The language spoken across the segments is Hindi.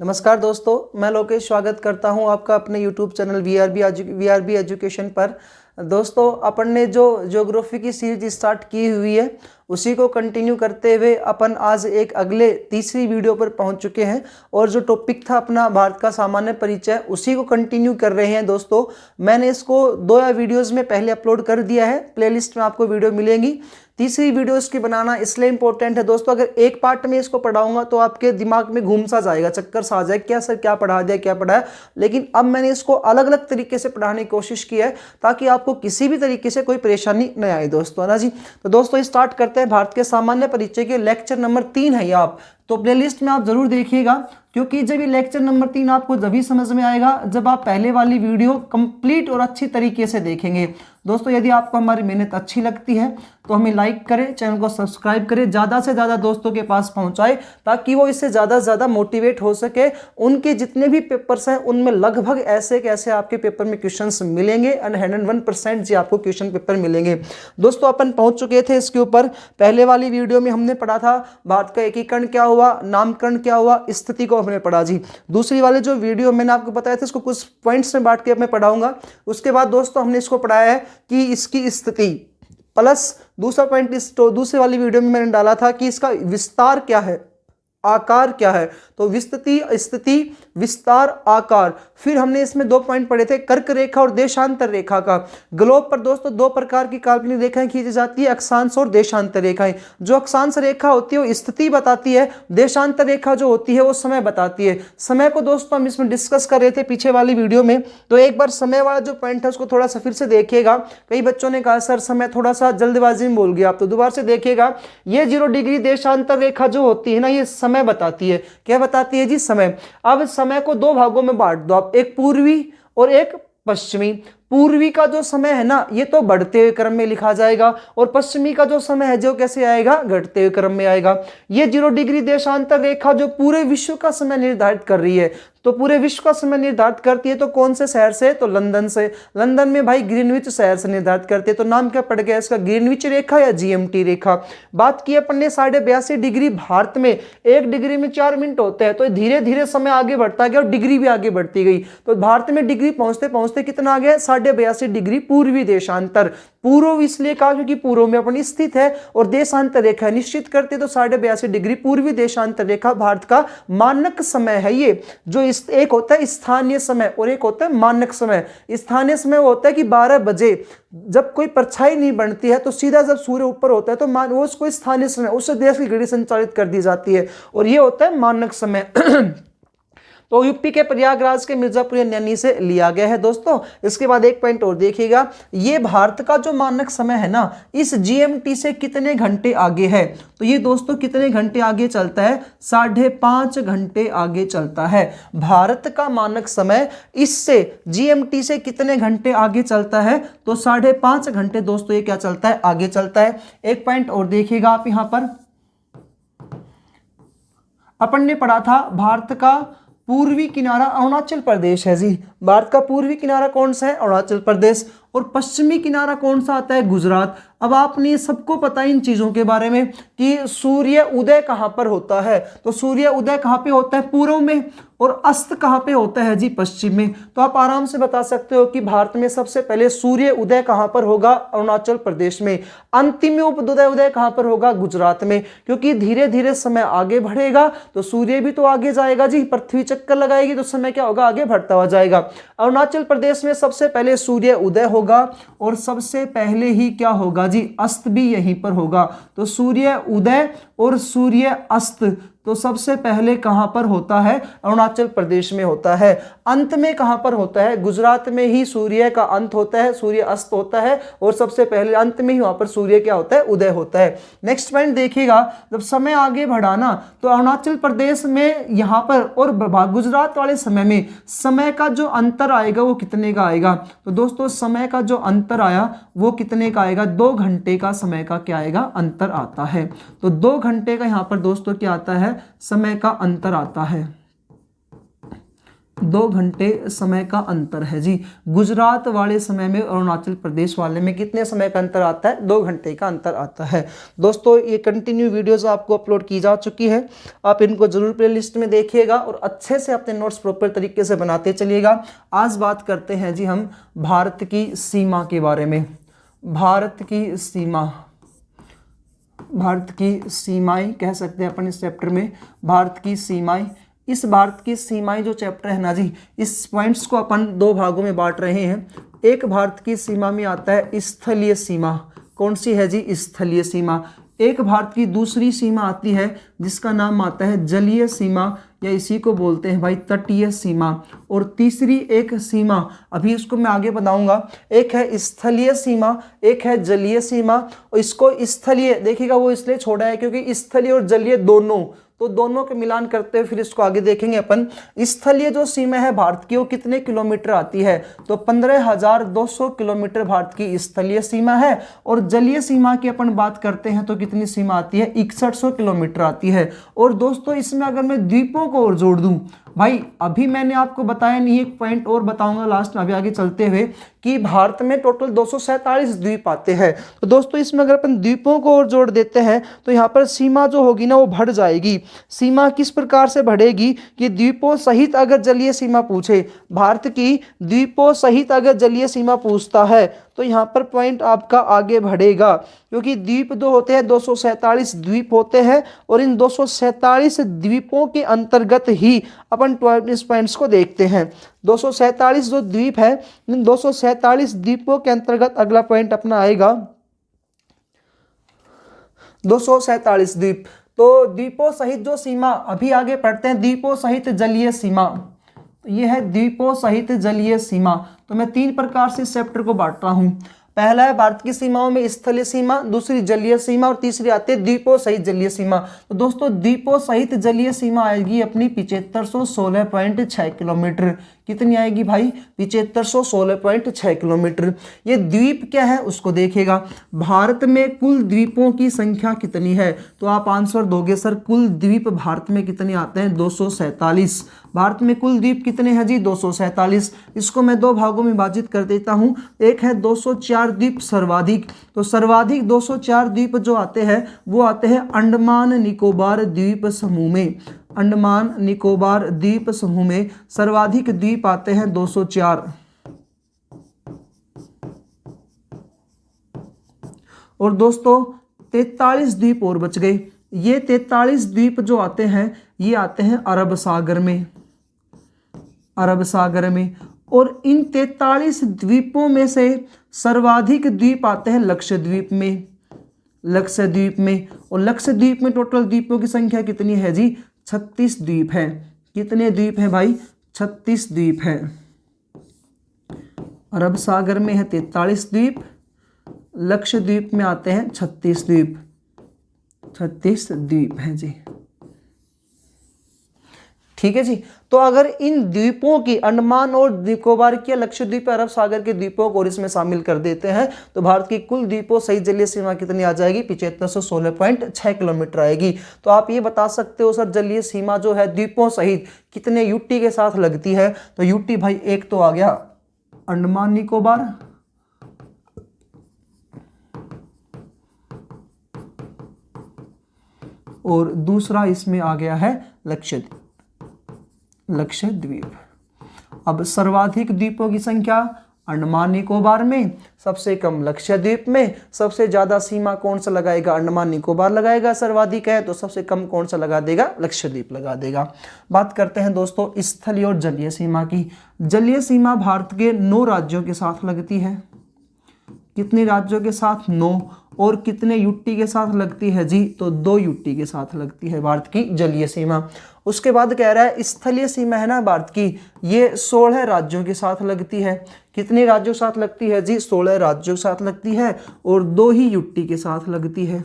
नमस्कार दोस्तों, मैं लोकेश स्वागत करता हूं आपका अपने YouTube चैनल वीआरबी एजुकेशन पर। दोस्तों, अपन ने जो ज्योग्राफी की सीरीज स्टार्ट की हुई है उसी को कंटिन्यू करते हुए अपन आज एक अगले तीसरी वीडियो पर पहुंच चुके हैं और जो टॉपिक था अपना भारत का सामान्य परिचय उसी को कंटिन्यू कर रहे हैं। दोस्तों, मैंने इसको 2 वीडियोज़ में पहले अपलोड कर दिया है, प्लेलिस्ट में आपको वीडियो मिलेंगी। तीसरी वीडियो इसकी बनाना इसलिए इंपॉर्टेंट है दोस्तों, अगर एक पार्ट में इसको पढ़ाऊंगा तो आपके दिमाग में घूम सा जाएगा, चक्कर सा आ जाएगा, क्या सर क्या पढ़ा दिया क्या पढ़ाया। लेकिन अब मैंने इसको अलग अलग तरीके से पढ़ाने की कोशिश की है ताकि आपको किसी भी तरीके से कोई परेशानी न आए दोस्तों, है ना जी। तो दोस्तों स्टार्ट करते हैं भारत के सामान्य परिचय के लेक्चर नंबर 3 है ये। आप तो प्लेलिस्ट में आप जरूर देखिएगा, क्योंकि जब ये लेक्चर नंबर 3 आपको जभी समझ में आएगा जब आप पहले वाली वीडियो कंप्लीट और अच्छी तरीके से देखेंगे। दोस्तों, यदि आपको हमारी मेहनत अच्छी लगती है तो हमें लाइक करें, चैनल को सब्सक्राइब करें, ज़्यादा से ज़्यादा दोस्तों के पास पहुंचाएं ताकि वो इससे ज़्यादा से ज़्यादा मोटिवेट हो सके। उनके जितने भी पेपर्स हैं उनमें लगभग ऐसे कैसे आपके पेपर में क्वेश्चंस मिलेंगे एंड 101% जी आपको क्वेश्चन पेपर मिलेंगे। दोस्तों, अपन पहुंच चुके थे इसके ऊपर। पहले वाली वीडियो में हमने पढ़ा था भारत का एकीकरण क्या हुआ, नामकरण क्या हुआ, स्थिति को हमने पढ़ा जी। दूसरी वाले जो वीडियो मैंने आपको बताया था इसको कुछ पॉइंट्स में बांट के मैं पढ़ाऊंगा। उसके बाद दोस्तों हमने इसको पढ़ाया है कि इसकी स्थिति प्लस दूसरा पॉइंट इस तो दूसरी वाली वीडियो में मैंने डाला था कि इसका विस्तार क्या है, आकार क्या है। तो विस्तृति, स्थिति, विस्तार, आकार। फिर हमने इसमें 2 पॉइंट पढ़े थे, कर्क रेखा और देशांतर रेखा का। ग्लोब पर दोस्तों 2 प्रकार की काल्पनिक रेखाएं खींची जाती है, अक्षांश और देशांतर रेखाएं। जो अक्षांश रेखा होती है वो स्थिति बताती है, देशांतर रेखा जो होती है वो समय बताती है। समय को दोस्तों हम इसमें डिस्कस कर रहे थे पीछे वाली वीडियो में, तो एक बार समय वाला जो पॉइंट है उसको थोड़ा सा फिर से देखिएगा। कई बच्चों ने कहा सर समय थोड़ा सा जल्दबाजी में बोल गया आप, तो दोबारा से देखिएगा। ये 0 डिग्री देशांतर रेखा जो होती है ना, ये समय बताती है। क्या बताती है जी? समय। अब समय को 2 भागों में बांट दो आप, एक पूर्वी और एक पश्चिमी। पूर्वी का जो समय है ना ये तो बढ़ते हुए क्रम में लिखा जाएगा और पश्चिमी का जो समय है जो कैसे आएगा? घटते हुए क्रम में आएगा। ये 0 डिग्री देशांतर रेखा जो पूरे विश्व का समय निर्धारित कर रही है, तो पूरे विश्व का समय निर्धारित करती है तो कौन से शहर से? तो लंदन से। लंदन में भाई ग्रीनविच शहर से निर्धारित करते हैं। तो नाम क्या पड़ गया इसका? ग्रीनविच रेखा या जीएमटी रेखा। बात की अपन ने 82.5 डिग्री। भारत में 1 डिग्री में 4 मिनट होते हैं, तो धीरे धीरे समय आगे बढ़ता गया और डिग्री भी आगे बढ़ती गई। तो भारत में डिग्री पहुंचते पहुंचते कितना आ गया? 82.5 डिग्री पूर्वी देशांतर। पूर्व इसलिए कहा क्योंकि पूर्व में अपन स्थित है और देशांतर रेखा निश्चित करते तो 82.5 डिग्री पूर्वी देशांतर रेखा भारत का मानक समय है। ये जो एक होता है स्थानीय समय और एक होता है मानक समय। स्थानीय समय वो होता है कि 12 बजे जब कोई परछाई नहीं बनती है तो सीधा जब सूर्य ऊपर होता है तो वो उसको स्थानीय समय, उससे देश की घड़ी संचालित कर दी जाती है और ये होता है मानक समय। तो यूपी के प्रयागराज के मिर्जापुर नैनी से लिया गया है दोस्तों। इसके बाद एक पॉइंट और देखिएगा, ये भारत का जो मानक समय है ना इस जीएमटी से कितने घंटे आगे है? तो ये दोस्तों कितने घंटे आगे चलता है? 5.5 घंटे आगे चलता है। भारत का मानक समय इससे जीएमटी से कितने घंटे आगे चलता है? तो 5.5 घंटे दोस्तों ये क्या चलता है? आगे चलता है। एक पॉइंट और देखिएगा आप यहां पर, अपन ने पढ़ा था भारत का पूर्वी किनारा अरुणाचल प्रदेश है जी। भारत का पूर्वी किनारा कौन सा है? अरुणाचल प्रदेश। और पश्चिमी किनारा कौन सा आता है? गुजरात। अब आपने सबको पता है इन चीजों के बारे में कि सूर्य उदय कहां पर होता है? तो सूर्य उदय कहां पे होता है? पूर्व में। और अस्त कहां पे होता है जी? पश्चिम में। तो आप आराम से बता सकते हो कि भारत में सबसे पहले सूर्य उदय कहां पर होगा? अरुणाचल प्रदेश में। अंतिम उदय कहां पर होगा? गुजरात में। क्योंकि धीरे धीरे समय आगे बढ़ेगा तो सूर्य भी तो आगे जाएगा जी, पृथ्वी चक्कर लगाएगी तो समय क्या होगा? आगे बढ़ता हुआ जाएगा। अरुणाचल प्रदेश में सबसे पहले सूर्य उदय होगा और सबसे पहले ही क्या होगा जी? अस्त भी यहीं पर होगा। तो सूर्य उदय और सूर्य अस्त तो सबसे पहले कहां पर होता है? अरुणाचल प्रदेश में होता है। अंत में कहां पर होता है? गुजरात में ही सूर्य का अंत होता है, सूर्य अस्त होता है और सबसे पहले अंत में ही वहां पर सूर्य क्या होता है? उदय होता है। नेक्स्ट पॉइंट देखिएगा, जब समय आगे बढ़ाना तो अरुणाचल प्रदेश में यहां पर और गुजरात वाले समय में समय का जो अंतर आएगा वो कितने का आएगा? तो दोस्तों समय का जो अंतर आया वो कितने का आएगा? 2 घंटे का समय का क्या आएगा? अंतर आता है। तो 2 घंटे का यहां पर दोस्तों क्या आता है? समय का अंतर आता है। 2 घंटे समय का अंतर है जी। गुजरात वाले समय में अरुणाचल प्रदेश वाले में कितने समय का अंतर आता है? 2 घंटे का अंतर आता है। दोस्तों ये कंटिन्यू वीडियोस आपको अपलोड की जा चुकी है, आप इनको जरूर प्लेलिस्ट में देखिएगा और अच्छे से अपने नोट्स प्रॉपर तरीके से बनाते चलिएगा। आज बात करते हैं जी हम भारत की सीमा के बारे में। भारत की सीमा, भारत की सीमाएं कह सकते हैं अपन इस चैप्टर में, भारत की सीमाएं। इस भारत की सीमाएं जो चैप्टर है ना जी, इस पॉइंट्स को अपन 2 भागों में बांट रहे हैं। एक भारत की सीमा में आता है स्थलीय सीमा। कौन सी है जी? स्थलीय सीमा। एक भारत की दूसरी सीमा आती है जिसका नाम आता है जलीय सीमा, या इसी को बोलते हैं भाई तटीय सीमा। और तीसरी एक सीमा, अभी इसको मैं आगे बताऊंगा, एक है स्थलीय सीमा, एक है जलीय सीमा। और इसको स्थलीय देखिएगा वो इसलिए छोड़ा है क्योंकि स्थलीय और जलीय दोनों, तो दोनों के मिलान करते हुए फिर इसको आगे देखेंगे अपन। स्थलीय जो सीमा है भारत की वो कितने किलोमीटर आती है? तो 15,200 किलोमीटर भारत की स्थलीय सीमा है। और जलीय सीमा की अपन बात करते हैं तो कितनी सीमा आती है? 6100 किलोमीटर आती है। और दोस्तों इसमें अगर मैं द्वीपों को और जोड़ दूं, भाई अभी मैंने आपको बताया नहीं, एक पॉइंट और बताऊंगा लास्ट में अभी आगे चलते हुए, कि भारत में टोटल 247 द्वीप आते हैं। तो दोस्तों इसमें अगर अपन द्वीपों को और जोड़ देते हैं तो यहाँ पर सीमा जो होगी ना वो बढ़ जाएगी। सीमा किस प्रकार से बढ़ेगी कि द्वीपों सहित अगर जलीय सीमा पूछे, भारत की द्वीपों सहित अगर जलीय सीमा पूछता है तो यहाँ पर पॉइंट आपका आगे बढ़ेगा, क्योंकि द्वीप जो होते हैं 247 द्वीप होते हैं और इन 247 द्वीपों के अंतर्गत ही अपन 12 पॉइंट्स को देखते हैं। 247 जो द्वीप है, इन 247 द्वीपों के अंतर्गत अगला पॉइंट अपना आएगा 247 द्वीप। तो द्वीपों सहित जो सीमा, अभी आगे पढ़ते हैं द्वीपों सहित जलीय सीमा। तो यह है द्वीपों सहित जलीय सीमा। तो मैं 3 प्रकार से इस चैप्टर को बांट रहा हूं। पहला है भारत की सीमाओं में स्थलीय सीमा, दूसरी जलीय सीमा और तीसरी आती है द्वीपों सहित जलीय सीमा। तो दोस्तों द्वीपों सहित जलीय सीमा आएगी अपनी 7516.6 किलोमीटर। कितनी आएगी भाई? 7516.6 किलोमीटर। ये द्वीप क्या है उसको देखेगा। भारत में कुल द्वीपों की संख्या कितनी है? तो आप आंसर दोगे सर कुल द्वीप भारत में कितने आते हैं? 247। भारत में कुल द्वीप कितने हैं जी? 247। इसको मैं 2 भागों में विभाजित कर देता हूं। एक है 204 द्वीप सर्वाधिक। तो सर्वाधिक 204 द्वीप जो आते हैं वो आते हैं अंडमान निकोबार द्वीप समूह में। अंडमान निकोबार द्वीप समूह में सर्वाधिक द्वीप आते हैं 204। और दोस्तों 43 द्वीप और बच गए। ये 43 द्वीप जो आते हैं ये आते हैं अरब सागर में, अरब सागर में। और इन 43 द्वीपों में से सर्वाधिक द्वीप आते हैं लक्षद्वीप में, लक्षद्वीप में। और लक्षद्वीप में टोटल द्वीपों की संख्या कितनी है जी? 36 द्वीप है। कितने द्वीप हैं भाई? 36 द्वीप है। अरब सागर में है 43 द्वीप, लक्षद्वीप में आते हैं 36 द्वीप। 36 द्वीप हैं जी, ठीक है जी। तो अगर इन द्वीपों की, अंडमान और निकोबार की, लक्षद्वीप, अरब सागर के द्वीपों को और इसमें शामिल कर देते हैं तो भारत की कुल द्वीपों सहित जलीय सीमा कितनी आ जाएगी? 7516.6 किलोमीटर आएगी। तो आप ये बता सकते हो सर जलीय सीमा जो है द्वीपों सहित कितने यूटी के साथ लगती है? तो यूटी भाई एक तो आ गया अंडमान निकोबार, और दूसरा इसमें आ गया है लक्षद्वीप, लक्षद्वीप। अब सर्वाधिक द्वीपों की संख्या अंडमान निकोबार में, सबसे कम लक्षद्वीप में। सबसे ज्यादा सीमा कौन सा लगाएगा? अंडमान निकोबार लगाएगा। सर्वाधिक है तो सबसे कम कौन सा लगा देगा? लक्षद्वीप लगा देगा। बात करते हैं दोस्तों स्थलीय और जलीय सीमा की। जलीय सीमा भारत के 9 राज्यों के साथ लगती है। कितने राज्यों के साथ? 9। और कितने यूटी के साथ लगती है जी? तो 2 यूटी के साथ लगती है भारत की जलीय सीमा। उसके बाद कह रहा है स्थलीय सीमा है ना भारत की, ये 16 राज्यों के साथ लगती है। कितने राज्यों के साथ लगती है जी? 16 राज्यों के साथ लगती है और 2 ही यूटी के साथ लगती है।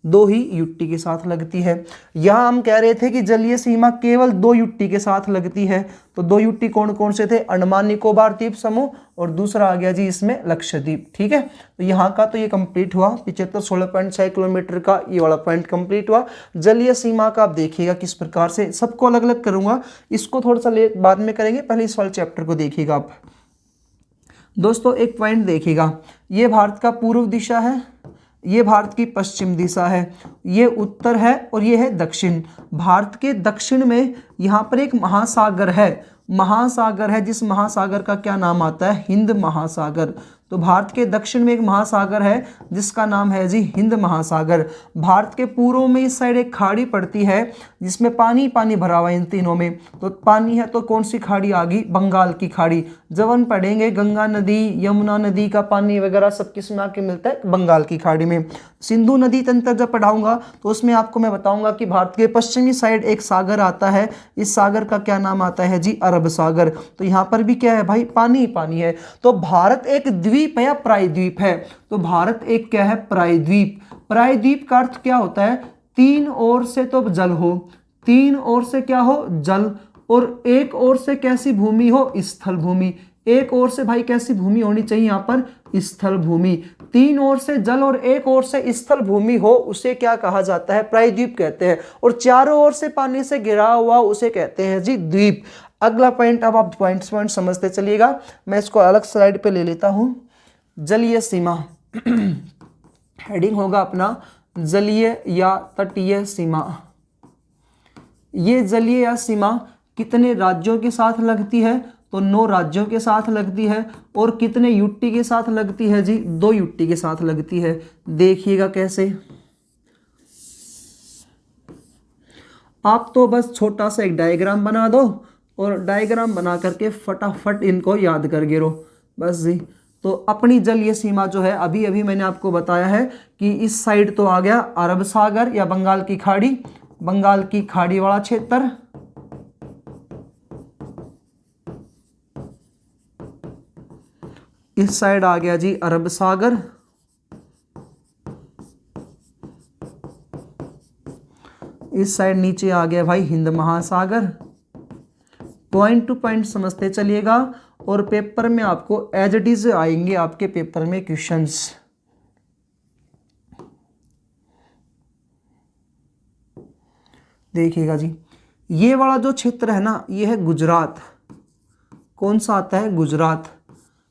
2 ही यूटी के साथ लगती है। यहाँ हम कह रहे थे कि जलीय सीमा केवल 2 यूटी के साथ लगती है, तो 2 यूटी कौन कौन से थे, अंडमान निकोबार द्वीप समूह और दूसरा आ गया जी इसमें लक्षद्वीप। ठीक है, तो यहाँ का तो ये कंप्लीट हुआ 75 16.6 किलोमीटर का ये वाला पॉइंट कंप्लीट हुआ। जलीय सीमा का आप देखिएगा किस प्रकार से, सबको अलग अलग करूंगा, इसको थोड़ा सा बाद में करेंगे, पहले इस वाले चैप्टर को देखिएगा आप। दोस्तों एक पॉइंट देखिएगा, ये भारत का पूर्व दिशा है, ये भारत की पश्चिम दिशा है, ये उत्तर है और ये है दक्षिण। भारत के दक्षिण में यहाँ पर एक महासागर है, जिस महासागर का क्या नाम आता है, हिंद महासागर। तो भारत के दक्षिण में एक महासागर है जिसका नाम है जी हिंद महासागर। भारत के पूर्व में इस साइड एक खाड़ी पड़ती है जिसमें पानी पानी भरा हुआ है इन तीनों में, तो पानी है तो कौन सी खाड़ी आ गई, बंगाल की खाड़ी। जब हम पढ़ेंगे गंगा नदी यमुना नदी का पानी वगैरह सब किस में आके मिलता है, बंगाल की खाड़ी में। सिंधु नदी तंत्र जब पढ़ाऊंगा तो उसमें आपको मैं बताऊंगा कि भारत के पश्चिमी साइड एक सागर आता है, इस सागर का क्या नाम आता है जी, अरब सागर। तो यहाँ पर भी क्या है भाई, पानी पानी है। तो भारत एक द्वीप है या प्रायद्वीप है, तो भारत एक क्या है, प्रायद्वीप। प्रायद्वीप का अर्थ क्या होता है, 3 ओर से तो जल हो, 3 ओर से क्या हो, जल, और एक ओर से कैसी भूमि हो, स्थल भूमि। एक ओर से भाई कैसी भूमि होनी चाहिए यहाँ पर, स्थल भूमि। 3 ओर से जल और एक ओर से स्थल भूमि हो, उसे क्या कहा जाता है, प्रायद्वीप कहते हैं। और चारों ओर से पानी से घिरा हुआ उसे कहते हैं जी द्वीप। अगला पॉइंट, अब आप पॉइंट समझते चलिएगा, मैं इसको अलग स्लाइड पे ले लेता हूं। जलीय सीमा हेडिंग होगा अपना जलीय या तटीय सीमा। ये जलीय या सीमा कितने राज्यों के साथ लगती है, तो 9 राज्यों के साथ लगती है। और कितने यूटी के साथ लगती है जी, 2 यूटी के साथ लगती है। देखिएगा कैसे, आप तो बस छोटा सा एक डायग्राम बना दो और डायग्राम बना करके फटाफट इनको याद कर गिरो बस जी। तो अपनी जलीय सीमा जो है अभी अभी मैंने आपको बताया है कि इस साइड तो आ गया अरब सागर या बंगाल की खाड़ी, बंगाल की खाड़ी वाला क्षेत्र। इस साइड आ गया जी अरब सागर, इस साइड नीचे आ गया भाई हिंद महासागर। पॉइंट टू पॉइंट समझते चलिएगा और पेपर में आपको एज इट इज आएंगे, आपके पेपर में क्वेश्चंस। देखिएगा जी, ये वाला जो क्षेत्र है ना, ये है गुजरात। कौन सा आता है, गुजरात।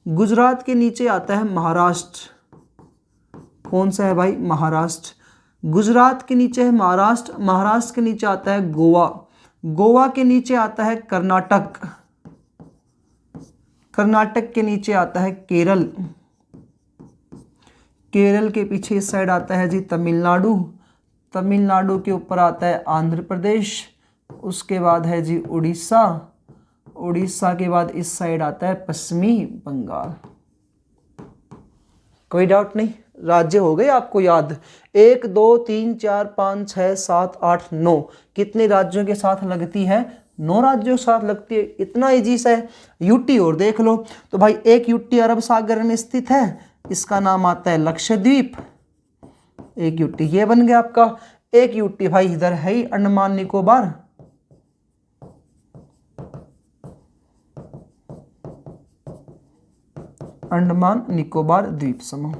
गुजरात के नीचे आता है महाराष्ट्र। कौन सा है भाई, महाराष्ट्र। गुजरात के नीचे है महाराष्ट्र, महाराष्ट्र के नीचे आता है गोवा, गोवा के नीचे आता है कर्नाटक, कर्नाटक के नीचे आता है केरल, केरल के पीछे इस साइड आता है जी तमिलनाडु, तमिलनाडु के ऊपर आता है आंध्र प्रदेश, उसके बाद है जी उड़ीसा, उड़ीसा के बाद इस साइड आता है पश्चिमी बंगाल। कोई डाउट नहीं, राज्य हो गए आपको याद। 1 2 3 4 5 6 7 8 9 कितने राज्यों के साथ लगती है, 9 राज्यों के साथ लगती है। इतना इजी सा है। यूटी और देख लो, तो भाई एक यूटी अरब सागर में स्थित है, इसका नाम आता है लक्षद्वीप। एक यूटी ये बन गया आपका। एक यूटी भाई इधर है ही अंडमान निकोबार, अंडमान निकोबार द्वीप समूह।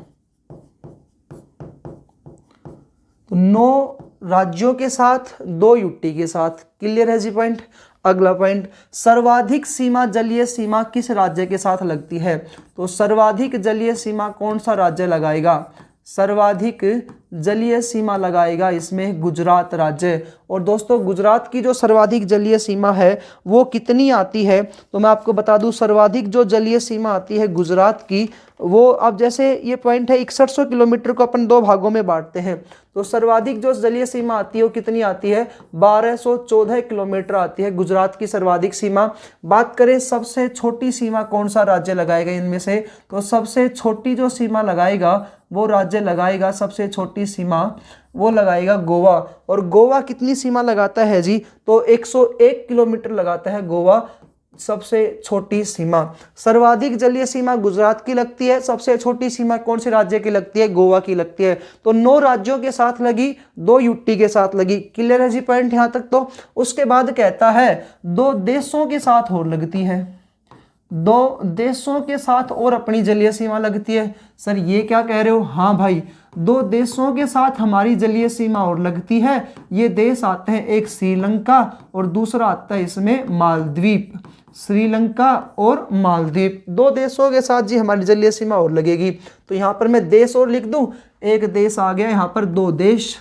तो 9 राज्यों के साथ 2 यूटी के साथ। क्लियर है जी पॉइंट। अगला पॉइंट, सर्वाधिक सीमा जलीय सीमा किस राज्य के साथ लगती है, तो सर्वाधिक जलीय सीमा कौन सा राज्य लगाएगा, सर्वाधिक जलीय सीमा लगाएगा इसमें गुजरात राज्य। और दोस्तों गुजरात की जो सर्वाधिक जलीय सीमा है वो कितनी आती है, तो मैं आपको बता दूं सर्वाधिक जो जलीय सीमा आती है गुजरात की, वो अब जैसे ये पॉइंट है 6100 किलोमीटर को अपन 2 भागों में बांटते हैं, तो सर्वाधिक जो जलीय सीमा आती है वो कितनी आती है, 1214 किलोमीटर आती है गुजरात की सर्वाधिक सीमा। बात करें सबसे छोटी सीमा कौन सा राज्य लगाएगा इनमें से, तो सबसे छोटी जो सीमा लगाएगा वो राज्य लगाएगा, सबसे छोटी सीमा वो लगाएगा गोवा। और गोवा कितनी सीमा लगाता है जी, तो 101 किलोमीटर लगाता है गोवा। सबसे छोटी सीमा। सर्वाधिक जलीय सीमा गुजरात की लगती है, सबसे छोटी सीमा कौन से राज्य की लगती है? गोवा की लगती है। तो 9 राज्यों के साथ लगी, 2 यूटी के साथ लगी। क्लियर है जी पॉइंट यहां तक? तो उसके बाद कहता है 2 देशों के साथ और लगती है, 2 देशों के साथ और अपनी जलीय सीमा लगती है। सर ये क्या कह रहे हो? हाँ भाई, 2 देशों के साथ हमारी जलीय सीमा और लगती है। ये देश आते हैं, एक श्रीलंका और दूसरा आता है इसमें मालदीव। श्रीलंका और मालदीव 2 देशों के साथ जी हमारी जलीय सीमा और लगेगी। तो यहां पर मैं देश और लिख दूं, एक देश आ गया, यहां पर 2 देश,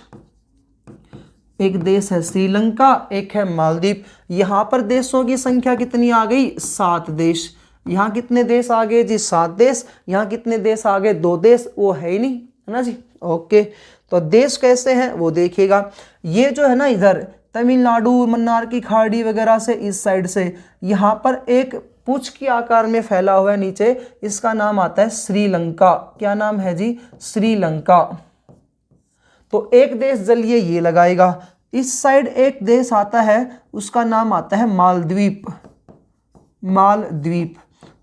एक देश है श्रीलंका, एक है मालदीव। यहां पर देशों की संख्या कितनी आ गई? 7 देश। यहां कितने देश आ गए जी? 7 देश। यहां कितने देश आ गए? 2 देश, वो है ही नहीं, है ना जी। ओके, तो देश कैसे हैं वो देखिएगा। ये जो है ना इधर तमिलनाडु, मन्नार की खाड़ी वगैरह से इस साइड से यहाँ पर एक पूंछ के आकार में फैला हुआ है नीचे, इसका नाम आता है श्रीलंका। क्या नाम है जी? श्रीलंका। तो एक देश जलिए ये लगाएगा। इस साइड एक देश आता है, उसका नाम आता है मालद्वीप, मालद्वीप।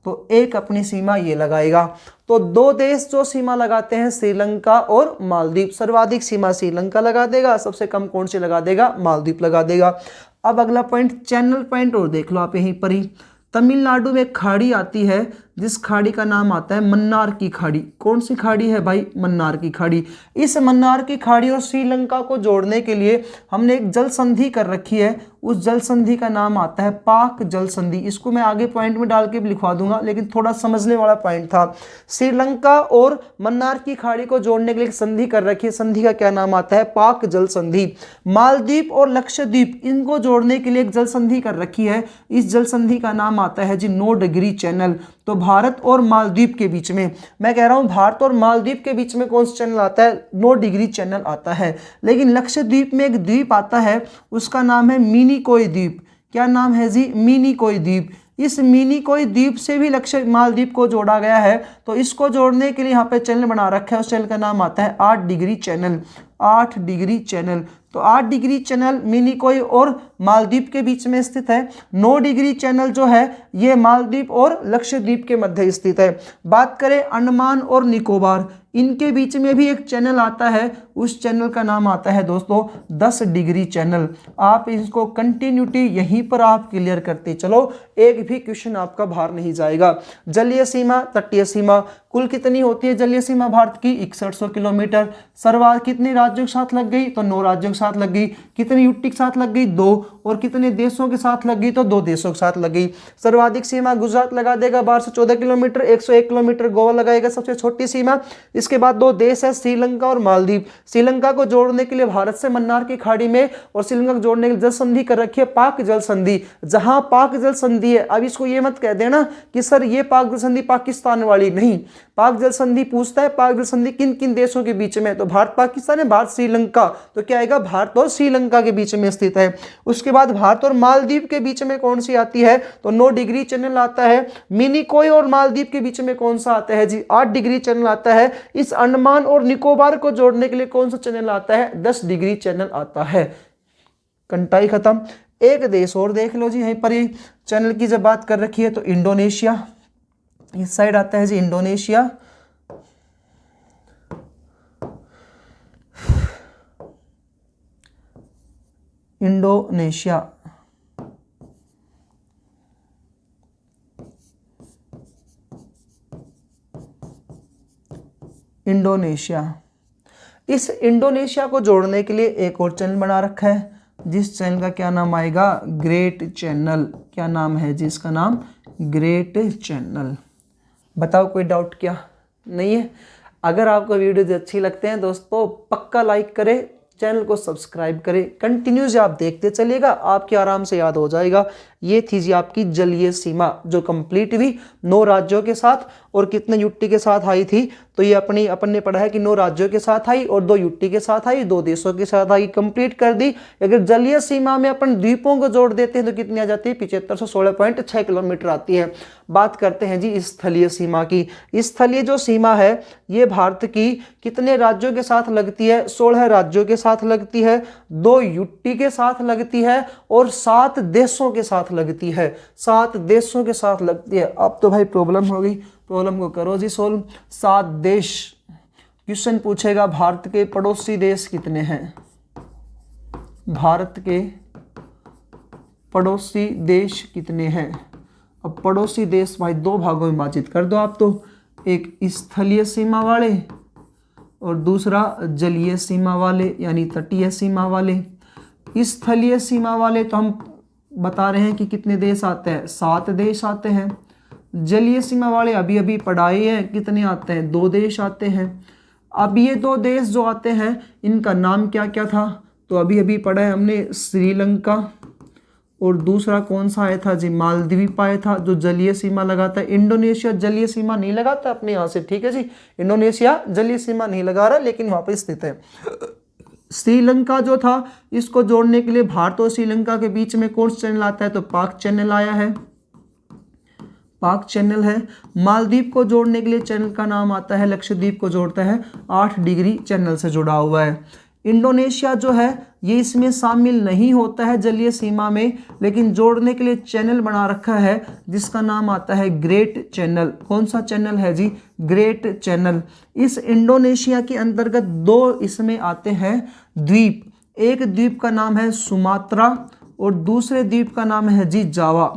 तो एक अपनी सीमा ये लगाएगा। तो 2 देश जो सीमा लगाते हैं श्रीलंका और मालदीव। सर्वाधिक सीमा श्रीलंका लगा देगा, सबसे कम कौन से लगा देगा? मालदीव लगा देगा। अब अगला पॉइंट, चैनल पॉइंट और देख लो आप यहीं पर ही। तमिलनाडु में खाड़ी आती है, जिस खाड़ी का नाम आता है मन्नार की खाड़ी। कौन सी खाड़ी है भाई? मन्नार की खाड़ी। इस मन्नार की खाड़ी और श्रीलंका को जोड़ने के लिए हमने एक जल संधि कर रखी है, उस जल संधि का नाम आता है पाक जल संधि। इसको मैं आगे पॉइंट में डाल के भी लिखवा दूंगा, लेकिन थोड़ा समझने वाला पॉइंट था। श्रीलंका और मन्नार की खाड़ी को जोड़ने के लिए एक संधि कर रखी है, संधि का क्या नाम आता है? पाक जल संधि। मालदीव और लक्षद्वीप, इनको जोड़ने के लिए एक जल संधि कर रखी है, इस जल संधि का नाम आता है जी 9 डिग्री चैनल। तो भारत और मालदीव के बीच में, मैं कह रहा हूं भारत और मालदीव के बीच में कौन सा चैनल आता है? 9 डिग्री चैनल आता है। लेकिन लक्षद्वीप में एक द्वीप आता है, उसका नाम है मिनिकोय द्वीप। क्या नाम है जी? मिनिकोय द्वीप। इस मिनिकोय द्वीप से भी मालदीव को जोड़ा गया है। तो इसको जोड़ने के लिए यहाँ पे चैनल बना रखा है, उस चैनल का नाम आता है 8 डिग्री चैनल, 8 डिग्री चैनल। तो 8 डिग्री चैनल मिनिकोय और मालदीव के बीच में स्थित है। 9 डिग्री चैनल जो है ये मालदीव और लक्षद्वीप के मध्य स्थित है। बात करें अंडमान और निकोबार, इनके बीच में भी एक चैनल आता है, उस चैनल का नाम आता है दोस्तों 10 डिग्री चैनल। आप इसको कंटिन्यूटी यहीं पर आप क्लियर करते चलो, एक भी क्वेश्चन आपका बाहर नहीं जाएगा। जलीय सीमा, तटीय सीमा कुल कितनी होती है? जलीय सीमा भारत की 6100 किलोमीटर। सर्वाधिक कितने राज्यों के साथ लग गई? तो 9 राज्यों के साथ लग गई। कितने यूटी के साथ लग गई? 2। और कितने देशों के साथ लग गई? तो 2 देशों के साथ लग गई। सर्वाधिक सीमा गुजरात लगा देगा 12 से 14 किलोमीटर, 101 किलोमीटर गोवा लगाएगा सबसे छोटी सीमा। इसके बाद 2 देश है श्रीलंका और मालदीव। श्रीलंका को जोड़ने के लिए भारत से मन्नार की खाड़ी में और श्रीलंका को जोड़ने के लिए जल संधि कर रखी है, पाक जल संधि। जहां पाक जल संधि है, अब इसको ये मत कह देना कि सर ये पाक जल संधि पाकिस्तान वाली, नहीं। पाक जल संधि पूछता है पाक जल संधि किन किन देशों के बीच में, तो भारत पाकिस्तान है, भारत श्रीलंका। तो क्या आएगा? भारत और श्रीलंका के बीच में स्थित है। उसके बाद भारत और मालदीव के बीच में कौन सी आती है? तो 9 डिग्री चैनल आता है। मिनिकोय और मालदीव के बीच में कौन सा आता है जी? 8 डिग्री चैनल आता है। इस अंडमान और निकोबार को जोड़ने के लिए कौन सा चैनल आता है? 10 डिग्री चैनल आता है। कंटाई खत्म। एक देश और देख लो जी, यहीं पर ही चैनल की जब बात कर रखी है तो इंडोनेशिया, इस साइड आता है जी इंडोनेशिया। इंडोनेशिया इंडोनेशिया इस इंडोनेशिया को जोड़ने के लिए एक और चैनल बना रखा है, जिस चैनल का क्या नाम आएगा? Great channel. क्या नाम है जी इसका? नाम ग्रेट चैनल। बताओ कोई डाउट क्या? नहीं है? अगर आपको वीडियो अच्छी लगते हैं दोस्तों पक्का लाइक करें, चैनल को सब्सक्राइब करें, कंटिन्यूस आप देखते चलिएगा, आपके आराम से याद हो जाएगा। ये थी जी आपकी जलीय सीमा जो कंप्लीट हुई 9 राज्यों के साथ और कितने यूटी के साथ आई थी? तो तो ये अपन ने पढ़ा है कि 9 राज्यों के साथ आई और 2 यूटी के साथ आई, 2 देशों के साथ आई, कंप्लीट कर दी। अगर जलीय सीमा में अपन द्वीपों को जोड़ देते हैं तो कितनी आ जाती है? 7516.6 किलोमीटर आती है। बात करते हैं जी स्थलीय सीमा की। स्थलीय जो सीमा है ये भारत की कितने राज्यों के साथ लगती है? 16 राज्यों के साथ लगती है, 2 यूटी के साथ लगती है और 7 देशों के साथ लगती है। 7 देशों के साथ लगती है। अब तो भाई प्रॉब्लम हो गई, प्रॉब्लम को करो जी सोल्व। 7 देश। क्वेश्चन पूछेगा भारत के पड़ोसी देश कितने हैं? भारत के पड़ोसी देश कितने हैं? अब पड़ोसी देश भाई 2 भागों में विभाजित कर दो आप तो, एक स्थलीय सीमा वाले और दूसरा जलीय सीमा वाले यानी तटीय सीमा वाले। स्थलीय सीमा वाले तो हम बता रहे हैं कि कितने देश आते हैं? 7 देश आते हैं। जलीय सीमा वाले अभी अभी पढ़ाए हैं, कितने आते हैं? 2 देश आते हैं। अब ये 2 देश जो आते हैं इनका नाम क्या क्या था? तो अभी अभी पढ़ा है हमने, श्रीलंका और दूसरा कौन सा आया था जी? मालदीव आया था जो जलीय सीमा लगाता है। इंडोनेशिया जलीय सीमा नहीं लगाता अपने यहाँ से, ठीक है जी, इंडोनेशिया जलीय सीमा नहीं लगा रहा लेकिन वहाँ पर स्थित है। श्रीलंका जो था इसको जोड़ने के लिए भारत और श्रीलंका के बीच में कौन सा चैनल आता है? तो पाक चैनल आया है, पाक चैनल है। मालदीव को जोड़ने के लिए चैनल का नाम आता है, लक्षद्वीप को जोड़ता है 8 डिग्री चैनल से जुड़ा हुआ है। इंडोनेशिया जो है ये इसमें शामिल नहीं होता है जलीय सीमा में, लेकिन जोड़ने के लिए चैनल बना रखा है जिसका नाम आता है ग्रेट चैनल। कौन सा चैनल है जी? Great channel. इस इंडोनेशिया के अंतर्गत 2 इसमें आते हैं द्वीप। एक द्वीप का नाम है सुमात्रा और दूसरे द्वीप का नाम है जी जावा।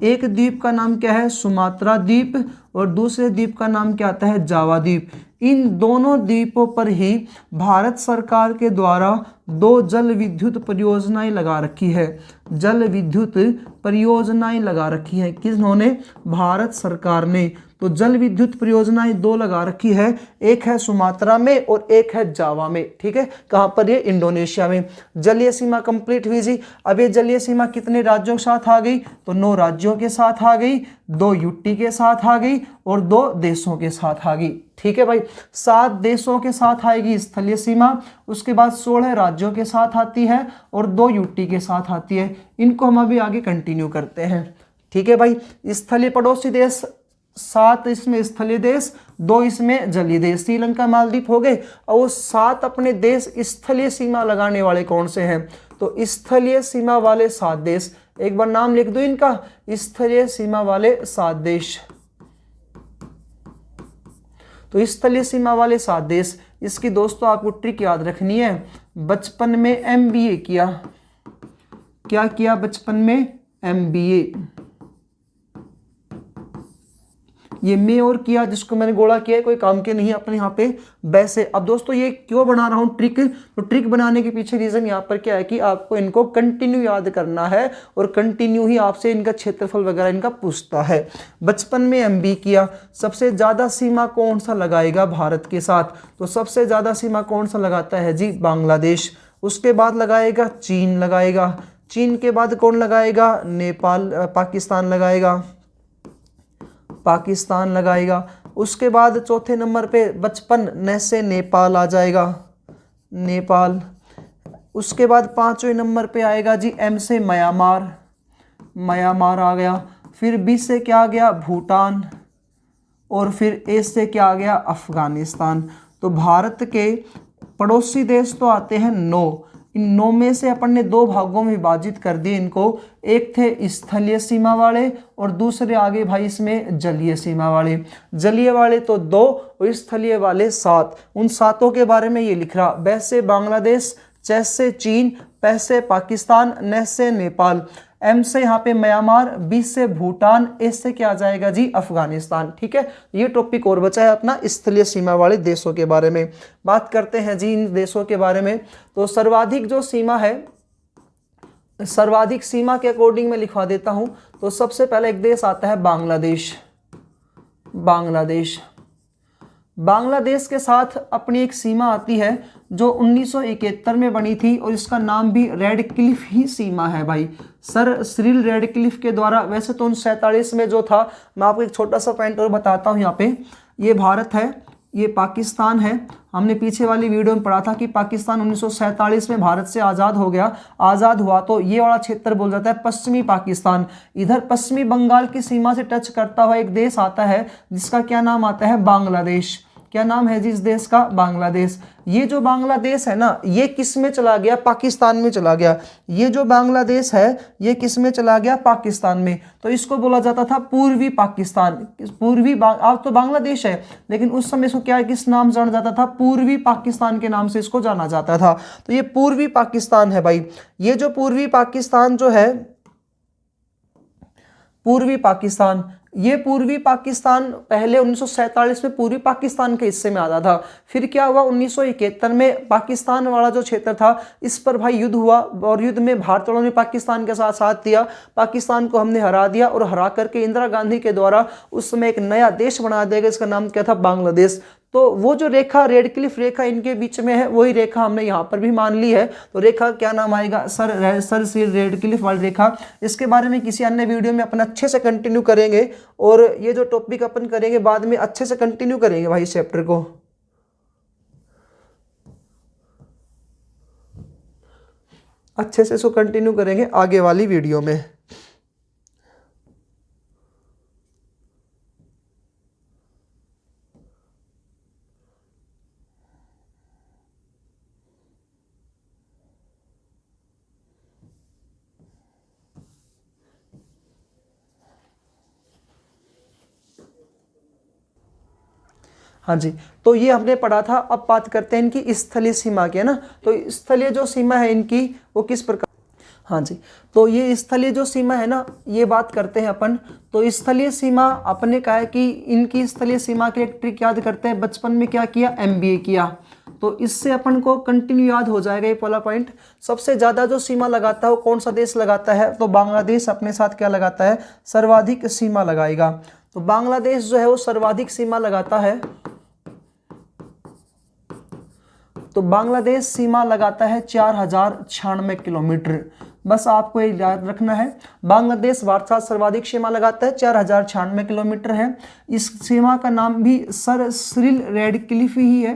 एक द्वीप का नाम क्या है? सुमात्रा द्वीप और दूसरे द्वीप का नाम क्या आता है? जावा द्वीप। इन दोनों द्वीपों पर ही भारत सरकार के द्वारा 2 जल विद्युत परियोजनाएं लगा रखी है। जल विद्युत परियोजनाएं लगा रखी है किन्होंने? भारत सरकार ने। तो जल विद्युत परियोजनाएं 2 लगा रखी है, एक है सुमात्रा में और एक है जावा में, ठीक है। कहाँ पर? ये इंडोनेशिया में। जलीय सीमा कंप्लीट हुई जी। अब ये जलीय सीमा कितने राज्यों के साथ आ गई? तो 9 राज्यों के साथ आ गई, 2 यूटी के साथ आ गई और 2 देशों के साथ आ गई, ठीक है भाई। 7 देशों के साथ आएगी स्थलीय सीमा, उसके बाद 16 राज्यों के साथ आती है और 2 यूटी के साथ आती है। इनको हम अभी आगे कंटिन्यू करते हैं, ठीक है भाई। स्थलीय पड़ोसी देश 7 इसमें स्थलीय देश, 2 इसमें जलीय देश, श्रीलंका मालदीव हो गए। और वो 7 अपने देश स्थलीय सीमा लगाने वाले कौन से हैं? तो स्थलीय सीमा वाले 7 देश, एक बार नाम लिख दो इनका, स्थलीय सीमा वाले 7 देश। तो स्थलीय सीमा वाले 7 देश, इसकी दोस्तों आपको ट्रिक याद रखनी है। बचपन में MBA किया, क्या किया बचपन में? MBA। ये मैं और किया जिसको मैंने गोला किया है, कोई काम के नहीं है अपने यहाँ पे वैसे। अब दोस्तों ये क्यों बना रहा हूँ ट्रिक? तो ट्रिक बनाने के पीछे रीजन यहाँ पर क्या है कि आपको इनको कंटिन्यू याद करना है और कंटिन्यू ही आपसे इनका क्षेत्रफल वगैरह इनका पूछता है। बचपन में MBA किया। सबसे ज़्यादा सीमा कौन सा लगाएगा भारत के साथ? तो सबसे ज़्यादा सीमा कौन सा लगाता है जी? बांग्लादेश। उसके बाद लगाएगा चीन, लगाएगा। चीन के बाद कौन लगाएगा? नेपाल, पाकिस्तान लगाएगा, पाकिस्तान लगाएगा। उसके बाद चौथे नंबर पे बचपन न से नेपाल आ जाएगा, नेपाल। उसके बाद 5वें नंबर पे आएगा जी M से म्यांमार, म्यांमार आ गया। फिर B से क्या आ गया? भूटान। और फिर A से क्या आ गया? अफगानिस्तान। तो भारत के पड़ोसी देश तो आते हैं 9। इन 9 में से अपन ने 2 भागों में विभाजित कर दिए इनको। एक थे स्थलीय सीमा वाले और दूसरे आगे भाई इसमें जलीय सीमा वाले। जलीय वाले तो 2 और स्थलीय वाले 7। उन 7 के बारे में ये लिख रहा, ब से बांग्लादेश, च से चीन, प से पाकिस्तान, न से नेपाल, M से यहाँ पे म्यांमार, B से भूटान, A से क्या आ जाएगा जी? अफगानिस्तान, ठीक है। ये टॉपिक और बचा है अपना स्थलीय सीमा वाले देशों के बारे में। बात करते हैं जी इन देशों के बारे में। तो सर्वाधिक जो सीमा है, सर्वाधिक सीमा के अकॉर्डिंग मैं लिखवा देता हूं। तो सबसे पहले एक देश आता है बांग्लादेश। बांग्लादेश, बांग्लादेश के साथ अपनी एक सीमा आती है जो 1971 में बनी थी और इसका नाम भी रेड क्लिफ ही सीमा है भाई, सर सिरिल रेड क्लिफ के द्वारा। वैसे तो 1947 में जो था, मैं आपको एक छोटा सा पॉइंट और बताता हूँ यहाँ पे। ये भारत है, ये पाकिस्तान है। हमने पीछे वाली वीडियो में पढ़ा था कि पाकिस्तान 1947 में भारत से आज़ाद हो गया, आज़ाद हुआ तो ये वाला क्षेत्र बोल जाता है पश्चिमी पाकिस्तान। इधर पश्चिमी बंगाल की सीमा से टच करता हुआ एक देश आता है जिसका क्या नाम आता है, बांग्लादेश। क्या नाम है जी इस देश का, बांग्लादेश। ये जो बांग्लादेश है ना, ये किस में चला गया, पाकिस्तान में चला गया। ये जो बांग्लादेश है ये किस में चला गया, पाकिस्तान में। तो इसको बोला जाता था पूर्वी पाकिस्तान। अब तो बांग्लादेश है लेकिन उस समय इसको क्या किस नाम जाना जाता था, पूर्वी पाकिस्तान के नाम से इसको जाना जाता था। तो ये पूर्वी पाकिस्तान है भाई। ये जो पूर्वी पाकिस्तान जो है, पूर्वी पाकिस्तान, ये पूर्वी पाकिस्तान पहले 1947 में पूर्वी पाकिस्तान के हिस्से में आता था। फिर क्या हुआ, 1971 में पाकिस्तान वाला जो क्षेत्र था इस पर भाई युद्ध हुआ और युद्ध में भारत वालों ने पाकिस्तान के साथ साथ दिया। पाकिस्तान को हमने हरा दिया और हरा करके इंदिरा गांधी के द्वारा उस समय एक नया देश बना दिया गया, इसका नाम क्या था, बांग्लादेश। तो वो जो रेखा, रेड क्लिफ रेखा इनके बीच में है, वही रेखा हमने यहाँ पर भी मान ली है। तो रेखा क्या नाम आएगा, सर सी रेड क्लिफ वाली रेखा। इसके बारे में किसी अन्य वीडियो में अपन अच्छे से कंटिन्यू करेंगे और ये जो टॉपिक अपन करेंगे बाद में अच्छे से कंटिन्यू करेंगे भाई इस चैप्टर को, अच्छे से इसको कंटिन्यू करेंगे आगे वाली वीडियो में। हाँ जी, तो ये हमने पढ़ा था। अब बात करते हैं इनकी स्थलीय सीमा की, है ना। तो स्थलीय जो सीमा है इनकी वो किस प्रकार, हाँ जी, तो ये स्थलीय जो सीमा है ना, ये बात करते हैं अपन। तो स्थलीय सीमा अपने कहा है कि इनकी स्थलीय सीमा के एक ट्रिक याद करते हैं, बचपन में क्या किया, MBA किया। तो इससे अपन को कंटिन्यू याद हो जाएगा ये वाला पॉइंट। सबसे ज़्यादा जो सीमा लगाता है वो कौन सा देश लगाता है, तो बांग्लादेश अपने साथ क्या लगाता है, सर्वाधिक सीमा लगाएगा। तो बांग्लादेश जो है वो सर्वाधिक सीमा लगाता है। तो बांग्लादेश सीमा लगाता है 4096 किलोमीटर। बस आपको ये याद रखना है, बांग्लादेश भारत साथ सर्वाधिक सीमा लगाता है, 4096 किलोमीटर है। इस सीमा का नाम भी सर सिरिल रेडक्लिफ ही है,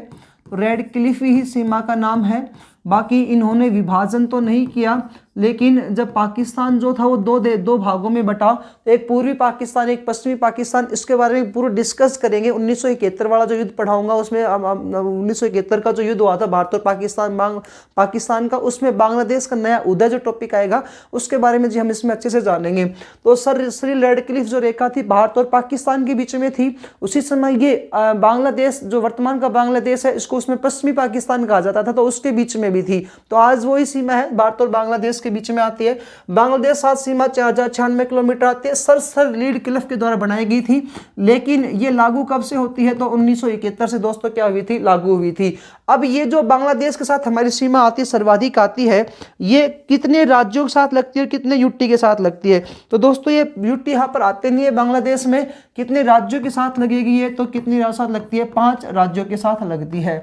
रेडक्लिफ ही सीमा का नाम है। बाकी इन्होंने विभाजन तो नहीं किया, लेकिन जब पाकिस्तान जो था वो दो भागों में बटा, एक पूर्वी पाकिस्तान एक पश्चिमी पाकिस्तान, इसके बारे में पूरा डिस्कस करेंगे। 1971 वाला जो युद्ध पढ़ाऊंगा उसमें 1971 का जो युद्ध हुआ था भारत और पाकिस्तान का, उसमें बांग्लादेश का नया उदय जो टॉपिक आएगा उसके बारे में जी हम इसमें अच्छे से जानेंगे। तो सर सिरिल रेडक्लिफ जो रेखा थी भारत और पाकिस्तान के बीच में थी, उसी समय ये बांग्लादेश जो वर्तमान का बांग्लादेश है इसको उसमें पश्चिमी पाकिस्तान कहा जाता था, तो उसके बीच में भी थी। तो आज वही सीमा है, भारत और बांग्लादेश के बीच में आती है। बांग्लादेश साथ सीमा 4096 किलोमीटर आती है, सर रेडक्लिफ के द्वारा बनाई गई थी। लेकिन ये लागू कब से होती है, तो 1971 से दोस्तों क्या हुई थी, लागू हुई थी। अब ये जो बांग्लादेश के साथ हमारी सीमा आती है, सर्वाधिक आती है, ये कितने राज्यों के साथ लगती है और कितने यूटी के साथ लगती है। तो दोस्तों ये यूटी यहाँ पर आते नहीं है, बांग्लादेश में कितने राज्यों के साथ लगेगी ये, तो कितनी साथ लगती है, 5 राज्यों के साथ लगती है।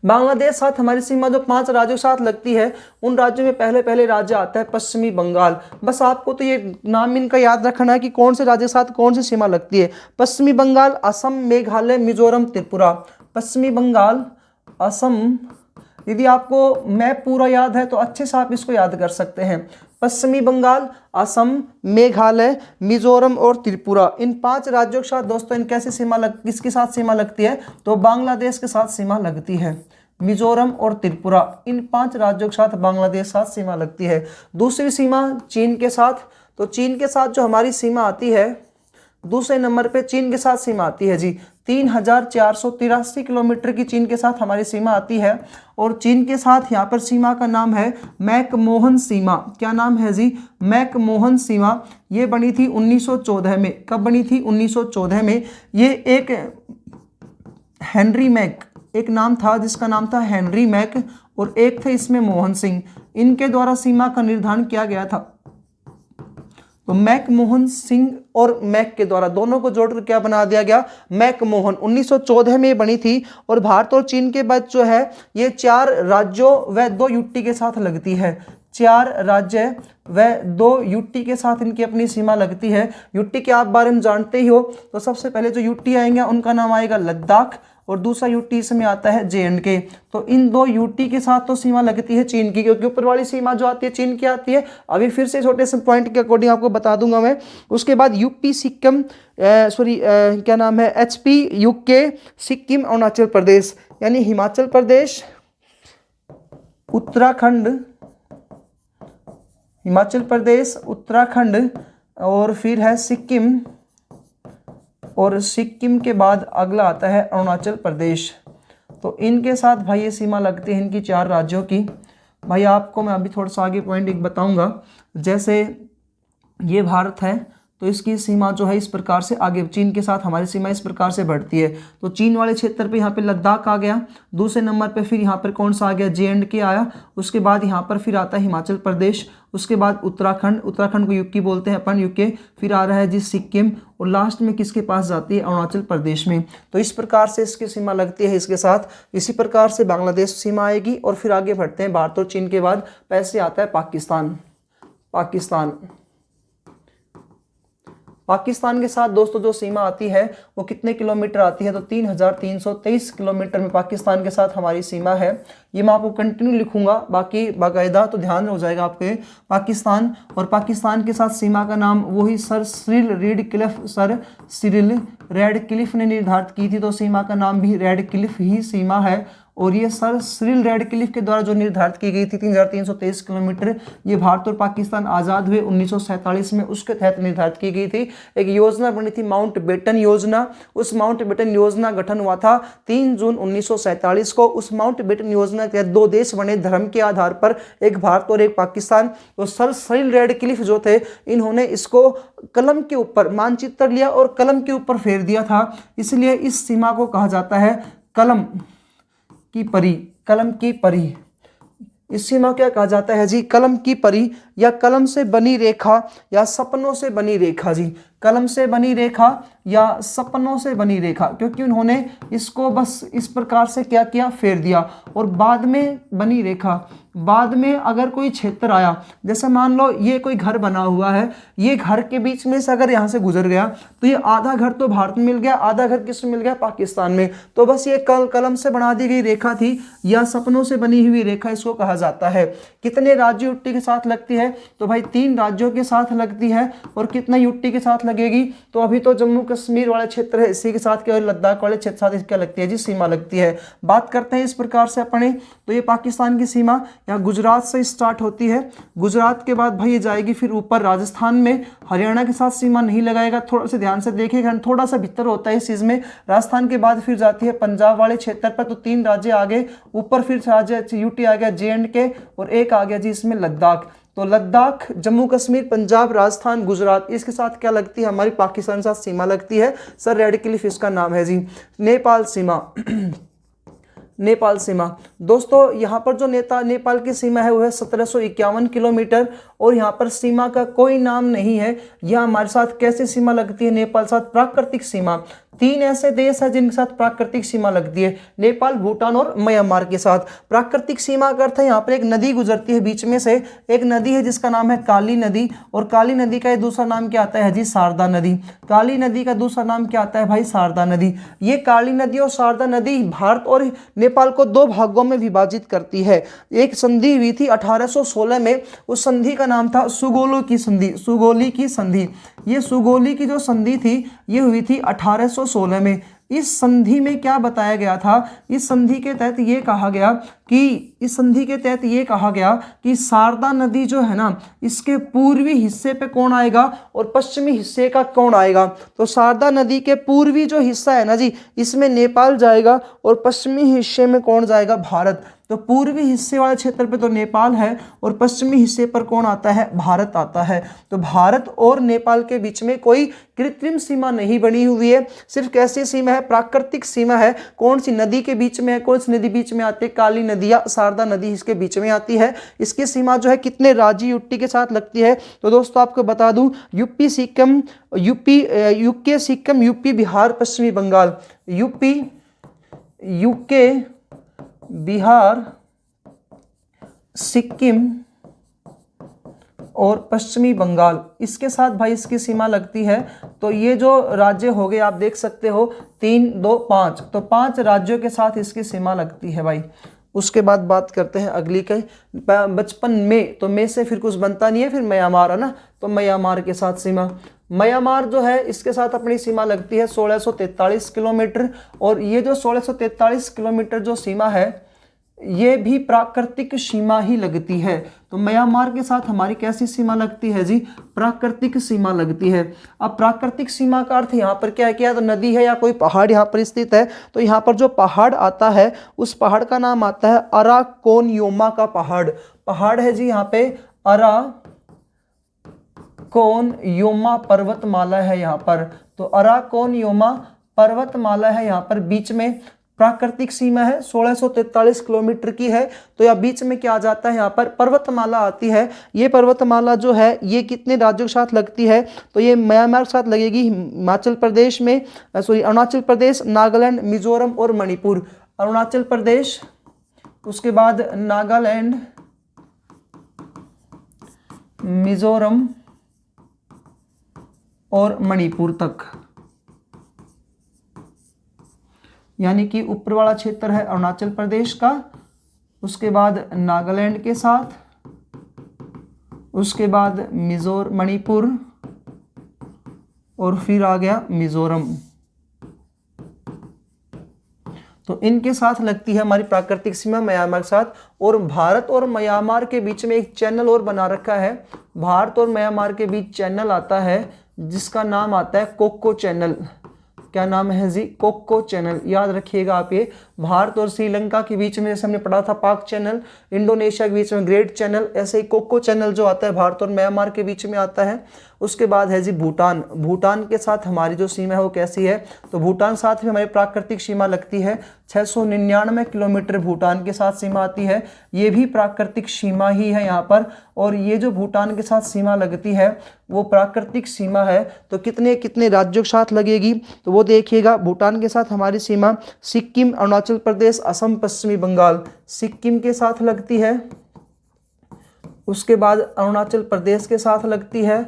बांग्लादेश साथ हमारी सीमा जो 5 राज्यों के साथ लगती है, उन राज्यों में पहले राज्य आता है पश्चिमी बंगाल। बस आपको तो ये नाम इनका याद रखना है कि कौन से राज्य के साथ कौन सी सीमा लगती है। पश्चिमी बंगाल, असम, मेघालय, मिजोरम, त्रिपुरा। पश्चिमी बंगाल, असम, यदि आपको मैप पूरा याद है तो अच्छे से आप इसको याद कर सकते हैं। पश्चिमी बंगाल, असम, मेघालय, मिजोरम और त्रिपुरा, इन 5 राज्यों के साथ दोस्तों इन कैसे किसके साथ सीमा लगती है, तो बांग्लादेश के साथ सीमा लगती है। मिजोरम और त्रिपुरा, इन 5 राज्यों के साथ बांग्लादेश साथ सीमा लगती है। दूसरी सीमा चीन के साथ, तो चीन के साथ जो हमारी सीमा आती है, दूसरे नंबर पे चीन के साथ सीमा आती है जी 3483 किलोमीटर की चीन के साथ हमारी सीमा आती है। और चीन के साथ यहाँ पर सीमा का नाम है मैकमोहन सीमा। क्या नाम है जी, मैकमोहन सीमा। ये बनी थी 1914 में। कब बनी थी, 1914 में। ये एक हेनरी मैक एक नाम था जिसका नाम था हेनरी मैक, और एक थे इसमें मोहन सिंह, इनके द्वारा सीमा का निर्धारण किया गया था। तो मैकमोहन सिंह और मैक के द्वारा दोनों को जोड़कर क्या बना दिया गया, मैकमोहन। 1914 में बनी थी। और भारत और चीन के बाद जो है ये 4 राज्यों व 2 यूटी के साथ लगती है। 4 राज्य है, वह 2 यूटी के साथ इनकी अपनी सीमा लगती है। यूटी के आप बारे में जानते ही हो, तो सबसे पहले जो यूटी आएंगे उनका नाम आएगा लद्दाख, और दूसरा यूटी इसमें आता है JNK। तो इन 2 यूटी के साथ तो सीमा लगती है चीन की, क्योंकि ऊपर वाली सीमा जो आती है चीन की आती है। अभी फिर से छोटे से पॉइंट के अकॉर्डिंग आपको बता दूंगा मैं। उसके बाद यूपी सिक्किम क्या नाम है, HP UK सिक्किम अरुणाचल प्रदेश, यानी हिमाचल प्रदेश, उत्तराखंड, हिमाचल प्रदेश, उत्तराखंड, और फिर है सिक्किम, और सिक्किम के बाद अगला आता है अरुणाचल प्रदेश। तो इनके साथ भाई ये सीमा लगती है इनकी 4 राज्यों की। भाई आपको मैं अभी थोड़ा सा आगे पॉइंट एक बताऊंगा। जैसे ये भारत है, तो इसकी सीमा जो है इस प्रकार से आगे चीन के साथ हमारी सीमा इस प्रकार से बढ़ती है। तो चीन वाले क्षेत्र पे यहाँ पे लद्दाख आ गया, दूसरे नंबर पे फिर यहाँ पर कौन सा आ गया, JNK आया, उसके बाद यहाँ पर फिर आता है हिमाचल प्रदेश, उसके बाद उत्तराखंड, उत्तराखंड को यूके बोलते हैं अपन, UK, फिर आ रहा है जी सिक्किम, और लास्ट में किसके पास जाती है, अरुणाचल प्रदेश में। तो इस प्रकार से इसकी सीमा लगती है इसके साथ। इसी प्रकार से बांग्लादेश सीमा आएगी, और फिर आगे बढ़ते हैं भारत और चीन के बाद पैसे आता है पाकिस्तान। पाकिस्तान के साथ दोस्तों जो सीमा आती है वो कितने किलोमीटर आती है, तो 3323 किलोमीटर में पाकिस्तान के साथ हमारी सीमा है। ये मैं आपको कंटिन्यू लिखूंगा, बाकी बाकायदा तो ध्यान हो जाएगा आपके पाकिस्तान। और पाकिस्तान के साथ सीमा का नाम वही सर सिरिल रेडक्लिफ ने निर्धारित की थी, तो सीमा का नाम भी रेडक्लिफ ही सीमा है। और ये सर सिरिल रेडक्लिफ के द्वारा जो निर्धारित की गई थी 3323 किलोमीटर, ये भारत और पाकिस्तान आज़ाद हुए 1947 में, उसके तहत निर्धारित की गई थी। एक योजना बनी थी माउंटबेटन योजना। उस माउंटबेटन योजना गठन हुआ था 3 जून 1947 को। उस माउंटबेटन योजना के तहत 2 देश बने धर्म के आधार पर, एक भारत और एक पाकिस्तान। तो सर सिरिल रेडक्लिफ जो थे, इन्होंने इसको कलम के ऊपर मानचित्र लिया और कलम के ऊपर फेर दिया था, इसलिए इस सीमा को कहा जाता है कलम की परी। इस सीमा क्या कहा जाता है जी, कलम की परी, या कलम से बनी रेखा, या सपनों से बनी रेखा जी। कलम से बनी रेखा या सपनों से बनी रेखा, क्योंकि उन्होंने इसको बस इस प्रकार से क्या किया, फेर दिया। और बाद में बनी रेखा, बाद में अगर कोई क्षेत्र आया, जैसे मान लो ये कोई घर बना हुआ है, ये घर के बीच में से अगर यहाँ से गुजर गया, तो ये आधा घर तो भारत में मिल गया, आधा घर किस में मिल गया, पाकिस्तान में। तो बस ये कलम से बना दी गई रेखा थी, या सपनों से बनी हुई रेखा इसको कहा जाता है। कितने राज्य यूटी के साथ लगती है, तो भाई 3 राज्यों के साथ लगती है। और कितना यूटी के साथ लगेगी, तो अभी तो जम्मू कश्मीर वाला क्षेत्र है, इसी के साथ क्या, लद्दाख वाले क्षेत्र साथ क्या लगती है जी, सीमा लगती है। बात करते हैं इस प्रकार से अपने, तो ये पाकिस्तान की सीमा यहाँ गुजरात से स्टार्ट होती है। गुजरात के बाद भाई ये जाएगी फिर ऊपर राजस्थान में, हरियाणा के साथ सीमा नहीं लगाएगा, थोड़ा सा ध्यान से देखिएगा, थोड़ा सा भीतर होता है इस चीज में। राजस्थान के बाद फिर जाती है पंजाब वाले क्षेत्र पर, तो 3 राज्य आगे ऊपर फिर राज्य यूटी आ गया, JNK, और एक आ गया जी इसमें लद्दाख। तो लद्दाख, जम्मू कश्मीर, पंजाब, राजस्थान, गुजरात, इसके साथ क्या लगती है, हमारी पाकिस्तान के साथ सीमा लगती है। सर रेडक्लिफ इसका नाम है जी। नेपाल सीमा नेपाल सीमा दोस्तों, यहाँ पर जो नेपाल की सीमा है वो है 1751 किलोमीटर, और यहाँ पर सीमा का कोई नाम नहीं है। यह हमारे साथ कैसे सीमा लगती है, नेपाल साथ प्राकृतिक सीमा। 3 ऐसे देश हैं जिनके साथ प्राकृतिक सीमा लगती है, नेपाल, भूटान और म्यांमार के साथ। प्राकृतिक सीमा का अर्थ है यहाँ पर एक नदी गुजरती है बीच में से, एक नदी है जिसका नाम है काली नदी, और काली नदी का दूसरा नाम क्या आता है जी, शारदा नदी। काली नदी का दूसरा नाम क्या आता है भाई, शारदा नदी। ये काली नदी और शारदा नदी भारत और नेपाल को 2 भागों में विभाजित करती है। एक संधि हुई थी 1816 में, उस संधि का नाम था सुगोली की संधि। ये सुगोली की जो संधि थी ये हुई थी 1816 में। इस संधि में क्या बताया गया था, इस संधि के तहत ये कहा गया कि शारदा नदी जो है ना, इसके पूर्वी हिस्से पे कौन आएगा और पश्चिमी हिस्से का कौन आएगा। तो शारदा नदी के पूर्वी जो हिस्सा है ना जी, इसमें नेपाल जाएगा, और पश्चिमी हिस्से में कौन जाएगा, भारत। तो पूर्वी हिस्से वाले क्षेत्र पे तो नेपाल है, और पश्चिमी हिस्से पर कौन आता है, भारत आता है। तो भारत और नेपाल के बीच में कोई कृत्रिम सीमा नहीं बनी हुई है, सिर्फ कैसी सीमा है, प्राकृतिक सीमा है। कौन सी नदी के बीच में है, कौन सी नदी बीच में आती है, काली नदी या शारदा नदी इसके बीच में आती है। इसकी सीमा जो है कितने राज्य यूटी के साथ लगती है, तो दोस्तों आपको बता दूं, यूके सिक्किम, यूपी, बिहार, पश्चिमी बंगाल। यूके, बिहार, सिक्किम, और पश्चिमी बंगाल, इसके साथ भाई इसकी सीमा लगती है। तो ये जो राज्य हो गए आप देख सकते हो 3, 2, 5, तो 5 राज्यों के साथ इसकी सीमा लगती है भाई। उसके बाद बात करते हैं अगली के बचपन में, तो में से फिर कुछ बनता नहीं है, फिर म्यांमार है ना, तो म्यांमार के साथ सीमा। म्यांमार जो है इसके साथ अपनी सीमा लगती है 1643 किलोमीटर। और ये जो 1643 किलोमीटर जो सीमा है ये भी प्राकृतिक सीमा ही लगती है। तो म्यांमार के साथ हमारी कैसी सीमा लगती है जी? प्राकृतिक सीमा लगती है। अब प्राकृतिक सीमा का अर्थ यहाँ पर क्या है? क्या तो नदी है या कोई पहाड़ यहाँ पर स्थित है, तो यहाँ पर जो पहाड़ आता है उस पहाड़ का नाम आता है अराकोनयोमा का पहाड़। पहाड़ है जी यहाँ पे अराकोनयोमा पर्वतमाला है यहाँ पर। तो अराकोनयोमा पर्वतमाला है यहाँ पर, बीच में प्राकृतिक सीमा है 1643 किलोमीटर की है। तो यह बीच में क्या आ जाता है? यहाँ पर पर्वतमाला आती है। ये पर्वतमाला जो है ये कितने राज्यों के साथ लगती है? तो ये म्यांमार के साथ लगेगी, हिमाचल प्रदेश में अरुणाचल प्रदेश, नागालैंड, मिजोरम और मणिपुर। अरुणाचल प्रदेश, उसके बाद नागालैंड, मिजोरम और मणिपुर तक, यानी कि ऊपर वाला क्षेत्र है अरुणाचल प्रदेश का, उसके बाद नागालैंड के साथ, उसके बाद मणिपुर और फिर आ गया मिजोरम। तो इनके साथ लगती है हमारी प्राकृतिक सीमा म्यांमार के साथ। और भारत और म्यांमार के बीच में एक चैनल और बना रखा है। भारत और म्यांमार के बीच चैनल आता है जिसका नाम आता है कोको चैनल। क्या नाम है जी? Cocoa channel. याद रखिएगा आप ये। भारत और श्रीलंका के बीच में जैसे हमने पढ़ा था पाक चैनल, इंडोनेशिया के बीच में ग्रेट चैनल, ऐसे ही कोको चैनल जो आता है भारत और म्यांमार के बीच में आता है। उसके बाद है जी भूटान। भूटान के साथ हमारी जो सीमा है वो कैसी है? तो भूटान साथ में हमारी प्राकृतिक सीमा लगती है 699 किलोमीटर भूटान के साथ सीमा आती है। ये भी प्राकृतिक सीमा ही है यहाँ पर। और ये जो भूटान के साथ सीमा लगती है वो प्राकृतिक सीमा है। तो कितने कितने राज्यों के साथ लगेगी तो वो देखिएगा। भूटान के साथ हमारी सीमा सिक्किम, अरुणाचल प्रदेश, असम, पश्चिमी बंगाल, सिक्किम के साथ लगती है। उसके बाद अरुणाचल प्रदेश के साथ लगती है।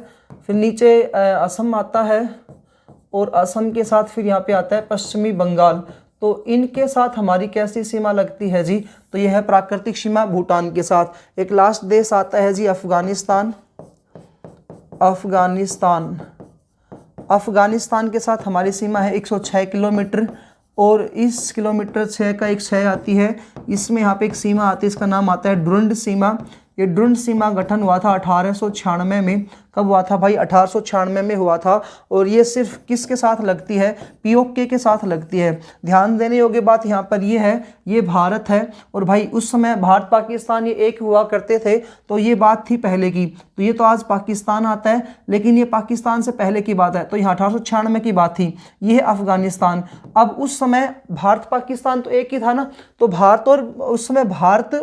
फिर नीचे असम आता है और असम के साथ फिर यहाँ पे आता है पश्चिमी बंगाल। तो इनके साथ हमारी कैसी सीमा लगती है जी? तो यह है प्राकृतिक सीमा भूटान के साथ। एक लास्ट देश आता है जी अफगानिस्तान। अफगानिस्तान, अफगानिस्तान के साथ हमारी सीमा है 106 किलोमीटर। और इस किलोमीटर 6 का एक 6 आती है, इसमें यहाँ पे एक सीमा आती है, इसका नाम आता है ड्रुंड सीमा। ये ड्रुंड सीमा गठन हुआ था 1896 में। कब हुआ था भाई? 1896 में हुआ था। और ये सिर्फ किसके साथ लगती है? पीओके के साथ लगती है। ध्यान देने योग्य बात यहाँ पर ये है, ये भारत है। और भाई उस समय भारत पाकिस्तान ये एक हुआ करते थे, तो ये बात थी पहले की। तो ये तो आज पाकिस्तान आता है, लेकिन ये पाकिस्तान से पहले की बात है। तो यहाँ 1896 की बात थी। ये है अफगानिस्तान। अब उस समय भारत पाकिस्तान तो एक ही था ना, तो भारत और उस समय भारत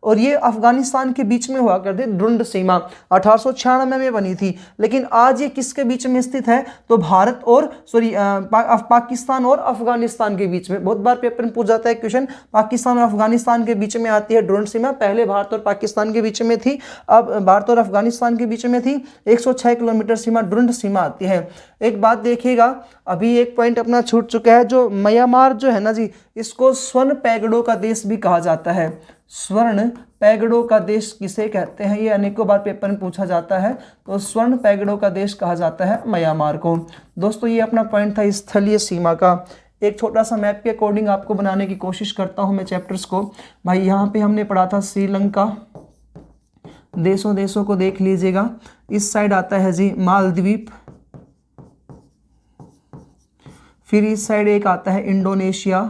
और ये अफगानिस्तान के बीच में हुआ करती ड्रुंड सीमा 1896 में बनी थी। लेकिन आज ये किसके बीच में स्थित है? तो भारत और पाकिस्तान और अफगानिस्तान के बीच में। बहुत बार पेपर में पूछ जाता है क्वेश्चन, पाकिस्तान और अफगानिस्तान के बीच में आती है ड्रुंड सीमा। पहले भारत और पाकिस्तान के बीच में थी, अब भारत और अफगानिस्तान के बीच में थी। 106 किलोमीटर सीमा ड्रुंड सीमा आती है। एक बात देखिएगा, अभी एक पॉइंट अपना छूट चुका है। जो म्यांमार जो है ना जी, इसको स्वर्ण पैगड़ों का देश भी कहा जाता है। स्वर्ण पैगड़ों का देश किसे कहते हैं? ये अनेकों बार पेपर में पूछा जाता है। तो स्वर्ण पैगड़ों का देश कहा जाता है म्यांमार को। दोस्तों ये अपना पॉइंट था स्थलीय सीमा का। एक छोटा सा मैप के अकॉर्डिंग आपको बनाने की कोशिश करता हूं मैं चैप्टर्स को। भाई यहाँ पे हमने पढ़ा था श्रीलंका, देशों को देख लीजिएगा। इस साइड आता है जी मालदीव, फिर इस साइड एक आता है इंडोनेशिया,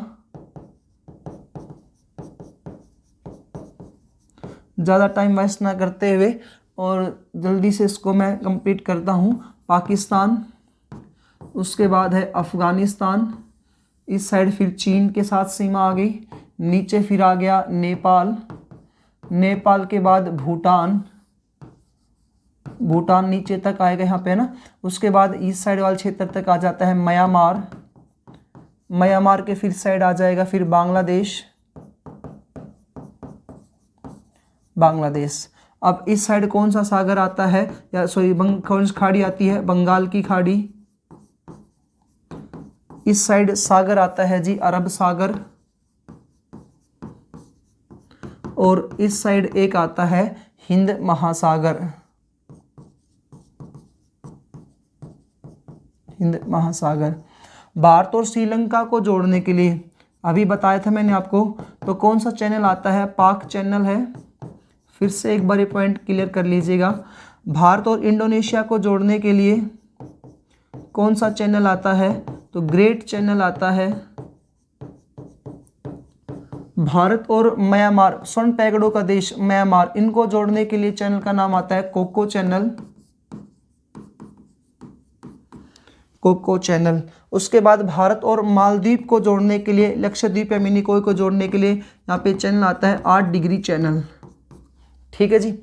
ज़्यादा टाइम वेस्ट ना करते हुए और जल्दी से इसको मैं कंप्लीट करता हूँ। पाकिस्तान, उसके बाद है अफ़गानिस्तान, इस साइड फिर चीन के साथ सीमा आ गई, नीचे फिर आ गया नेपाल, नेपाल के बाद भूटान, भूटान नीचे तक आएगा यहाँ पे ना। उसके बाद इस साइड वाले क्षेत्र तक आ जाता है म्यांमार, म्यांमार के फिर साइड आ जाएगा फिर बांग्लादेश, बांग्लादेश। अब इस साइड कौन सा सागर आता है, या सॉरी कौन सी खाड़ी आती है, बंगाल की खाड़ी। इस साइड सागर आता है जी अरब सागर, और इस साइड एक आता है हिंद महासागर, हिंद महासागर। भारत और श्रीलंका को जोड़ने के लिए अभी बताया था मैंने आपको, तो कौन सा चैनल आता है, पाक चैनल है। फिर से एक बार ये पॉइंट क्लियर कर लीजिएगा। भारत और इंडोनेशिया को जोड़ने के लिए कौन सा चैनल आता है, तो ग्रेट चैनल आता है। भारत और म्यांमार, स्वर्ण पैगड़ों का देश म्यांमार, इनको जोड़ने के लिए चैनल का नाम आता है कोको चैनल, कोको चैनल। उसके बाद भारत और मालदीव को जोड़ने के लिए, लक्षद्वीप या मिनिकॉय को जोड़ने के लिए यहाँ पे चैनल आता है 8 डिग्री चैनल। ठीक है जी।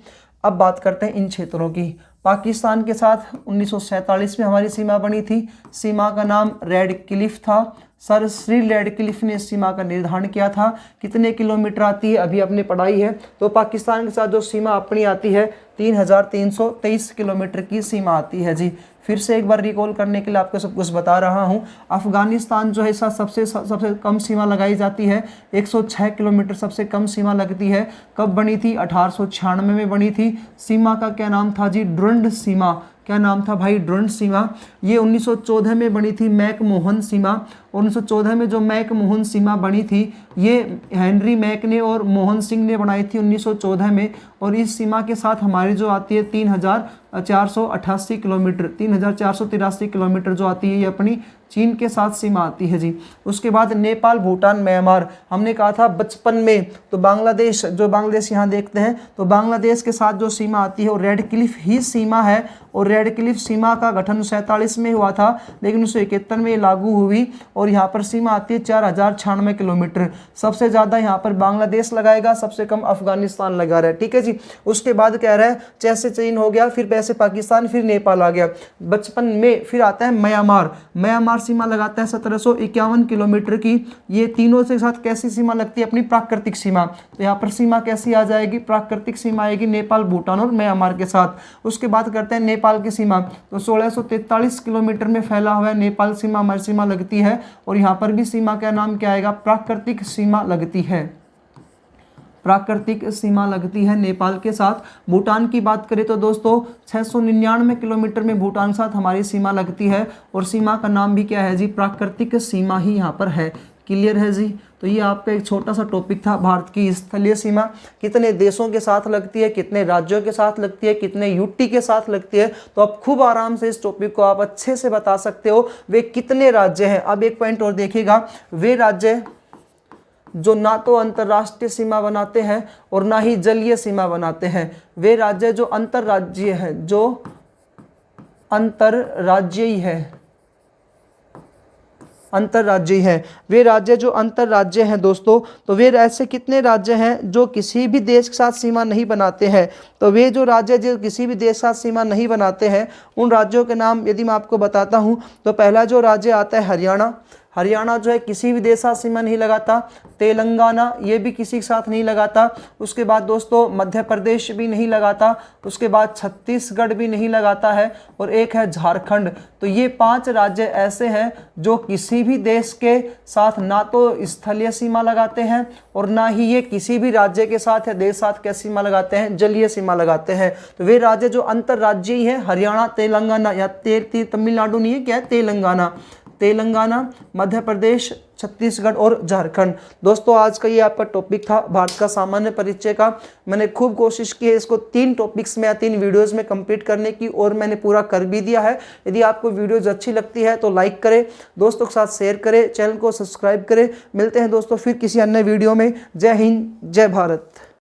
अब बात करते हैं इन क्षेत्रों की। पाकिस्तान के साथ 1947 में हमारी सीमा बनी थी। सीमा का नाम रेड क्लिफ था। सर श्री रेड क्लिफ ने इस सीमा का निर्धारण किया था। कितने किलोमीटर आती है अभी आपने पढ़ाई है। तो पाकिस्तान के साथ जो सीमा अपनी आती है 3323 किलोमीटर की सीमा आती है जी। फिर से एक बार रिकॉल करने के लिए आपको सब कुछ बता रहा हूं। अफगानिस्तान जो है इसका सबसे कम सीमा लगाई जाती है, 106 किलोमीटर सबसे कम सीमा लगती है। कब बनी थी, 1896 में बनी थी। सीमा का क्या नाम था जी, डुरंड सीमा। क्या नाम था भाई, डुरंड सीमा। ये 1914 में बनी थी, मैकमोहन सीमा। 1914 में जो मैकमोहन सीमा बनी थी ये हेनरी मैक ने और मोहन सिंह ने बनाई थी 1914 में। और इस सीमा के साथ हमारी जो आती है 3488 किलोमीटर, 3483 किलोमीटर जो आती है ये अपनी चीन के साथ सीमा आती है जी। उसके बाद नेपाल, भूटान, म्यांमार, हमने कहा था बचपन में। तो बांग्लादेश, जो बांग्लादेश यहाँ देखते हैं, तो बांग्लादेश के साथ जो सीमा आती है वो रेड क्लिफ ही सीमा है। और रेड क्लिफ सीमा का गठन 47 में हुआ था, लेकिन 1971 में लागू हुई। और यहाँ पर सीमा आती है 4096 किलोमीटर। सबसे ज़्यादा यहाँ पर बांग्लादेश लगाएगा, सबसे कम अफगानिस्तान लगा रहा है। ठीक है जी। उसके बाद कह रहा है जैसे चीन हो गया, फिर वैसे पाकिस्तान, फिर नेपाल आ गया बचपन में। फिर आता है म्यांमार। म्यांमार सीमा लगाता है 1751 किलोमीटर की। ये तीनों से साथ कैसी सीमा लगती है, अपनी प्राकृतिक सीमा। तो यहाँ पर सीमा कैसी आ जाएगी, प्राकृतिक सीमा आएगी नेपाल, भूटान और म्यांमार के साथ। उसके बाद करते हैं नेपाल की सीमा। तो 1643 किलोमीटर में फैला हुआ है नेपाल सीमा, हमारी सीमा लगती है। और यहाँ पर भी सीमा का नाम क्या आएगा, प्राकृतिक सीमा लगती है। प्राकृतिक सीमा लगती है नेपाल के साथ। भूटान की बात करें तो दोस्तों 699 किलोमीटर में भूटान के साथ हमारी सीमा लगती है। और सीमा का नाम भी क्या है जी, प्राकृतिक सीमा ही यहाँ पर है। क्लियर है जी। तो ये आपका एक छोटा सा टॉपिक था, भारत की स्थलीय सीमा कितने देशों के साथ लगती है, कितने राज्यों के साथ लगती है, कितने यूटी के साथ लगती है। तो आप खूब आराम से इस टॉपिक को आप अच्छे से बता सकते हो। वे कितने राज्य हैं। अब एक पॉइंट और देखिएगा, वे राज्य जो ना तो अंतर्राष्ट्रीय सीमा बनाते हैं और ना ही जलीय सीमा बनाते हैं, वे राज्य जो अंतर्राज्यीय है, जो अंतर्राज्यीय है, अंतर्राज्यीय है। वे राज्य जो अंतर्राज्य हैं दोस्तों, तो वे ऐसे कितने राज्य हैं जो किसी भी देश के साथ सीमा नहीं बनाते हैं। तो वे जो राज्य जो किसी भी देश के साथ सीमा नहीं बनाते हैं, उन राज्यों के नाम यदि मैं आपको बताता हूं, तो पहला जो राज्य आता है हरियाणा। हरियाणा जो है किसी भी देश के साथ सीमा नहीं लगाता। तेलंगाना, ये भी किसी के साथ नहीं लगाता। उसके बाद दोस्तों मध्य प्रदेश भी नहीं लगाता। उसके बाद छत्तीसगढ़ भी नहीं लगाता है। और एक है झारखंड। तो ये 5 राज्य ऐसे हैं जो किसी भी देश के साथ ना तो स्थलीय सीमा लगाते हैं और ना ही ये किसी भी राज्य के साथ या देश साथ क्या सीमा लगाते हैं, जलीय सीमा लगाते हैं। तो वे राज्य जो अंतर्राज्यीय हैं, हरियाणा, तेलंगाना, या तमिलनाडु नहीं है, क्या है, तेलंगाना, मध्य प्रदेश, छत्तीसगढ़ और झारखंड। दोस्तों आज का ये आपका टॉपिक था भारत का सामान्य परिचय का। मैंने खूब कोशिश की है इसको 3 टॉपिक्स में या 3 वीडियोस में कंप्लीट करने की, और मैंने पूरा कर भी दिया है। यदि आपको वीडियोज अच्छी लगती है तो लाइक करें, दोस्तों के साथ शेयर करें, चैनल को सब्सक्राइब करें। मिलते हैं दोस्तों फिर किसी अन्य वीडियो में। जय हिंद, जय भारत।